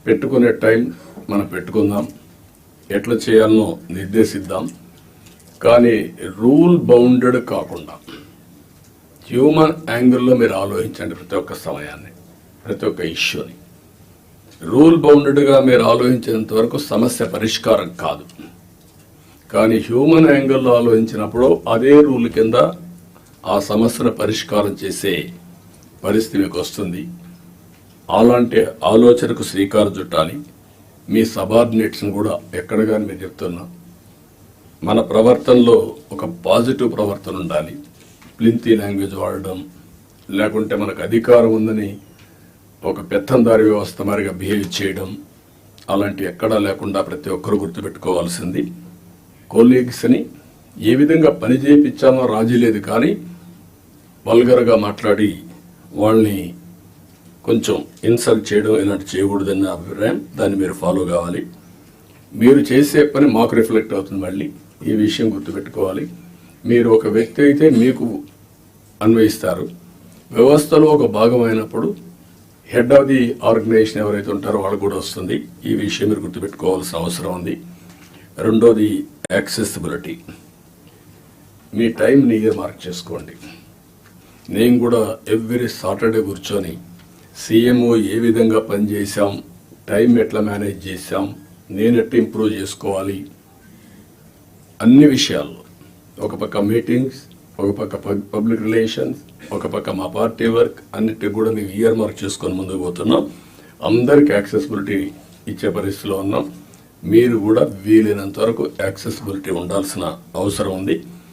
పెట్టుకునే టైం మనం పెట్టుకుందాం, ఎట్లా చేయాలనో నిర్దేశిద్దాం. కానీ రూల్ బౌండెడ్ కాకుండా హ్యూమన్ యాంగిల్లో మీరు ఆలోచించండి. ప్రతి ఒక్క సమయాన్ని, ప్రతి ఒక్క ఇష్యూని రూల్ బౌండెడ్గా మీరు ఆలోచించేంత వరకు సమస్య పరిష్కారం కాదు. కానీ హ్యూమన్ యాంగిల్లో ఆలోచించినప్పుడు అదే రూల్ కింద ఆ సమస్యను పరిష్కారం చేసే పరిస్థితి మీకు వస్తుంది. అలాంటి ఆలోచనకు శ్రీకారం చుట్టాలి. మీ సబార్డినేట్స్ని కూడా ఎక్కడ కానీ మీరు చెప్తున్నా, మన ప్రవర్తనలో ఒక పాజిటివ్ ప్రవర్తన ఉండాలి. ప్లింతీ లాంగ్వేజ్ వాడడం, లేకుంటే మనకు అధికారం ఉందని ఒక పెత్తందారి వ్యవస్థ మరిగా బిహేవ్ చేయడం, అలాంటి ఎక్కడా లేకుండా ప్రతి ఒక్కరు గుర్తుపెట్టుకోవాల్సింది కొలీగ్స్ని ఏ విధంగా పని చేయించామో రాజీ లేదు. కానీ వల్గర్గా మాట్లాడి వాళ్ళని కొంచెం ఇన్సల్ట్ చేయడం ఇలాంటి చేయకూడదన్న అభిప్రాయం. దాన్ని మీరు ఫాలో కావాలి. మీరు చేసే పని మాకు రిఫ్లెక్ట్ అవుతుంది. మళ్ళీ ఈ విషయం గుర్తుపెట్టుకోవాలి. మీరు ఒక వ్యక్తి అయితే మీకు అన్వయిస్తారు. వ్యవస్థలో ఒక భాగమైనప్పుడు హెడ్ ఆఫ్ ది ఆర్గనైజేషన్ ఎవరైతే ఉంటారో వాళ్ళకు కూడా వస్తుంది. ఈ విషయం మీరు గుర్తుపెట్టుకోవాల్సిన అవసరం ఉంది. రెండోది యాక్సెసిబిలిటీ. మీ టైంని మార్క్ చేసుకోండి. నేను కూడా ఎవ్రీ సాటర్డే కూర్చొని సీఎంఓ ఏ విధంగా పనిచేశాం, టైం ఎట్లా మేనేజ్ చేశాం, నేను ఎట్లా ఇంప్రూవ్ చేసుకోవాలి, అన్ని విషయాల్లో ఒక పక్క మీటింగ్స్, ఒక పక్క పబ్లిక్ రిలేషన్స్, ఒక పక్క మా పార్టీ వర్క్, అన్నిటికి కూడా మేము ఇయర్ మార్క్ చేసుకొని ముందుకు పోతున్నాం. అందరికీ యాక్సెసిబిలిటీ ఇచ్చే పరిస్థితిలో ఉన్నాం. మీరు కూడా వీలైనంత వరకు యాక్సెసిబిలిటీ ఉండాల్సిన అవసరం ఉంది.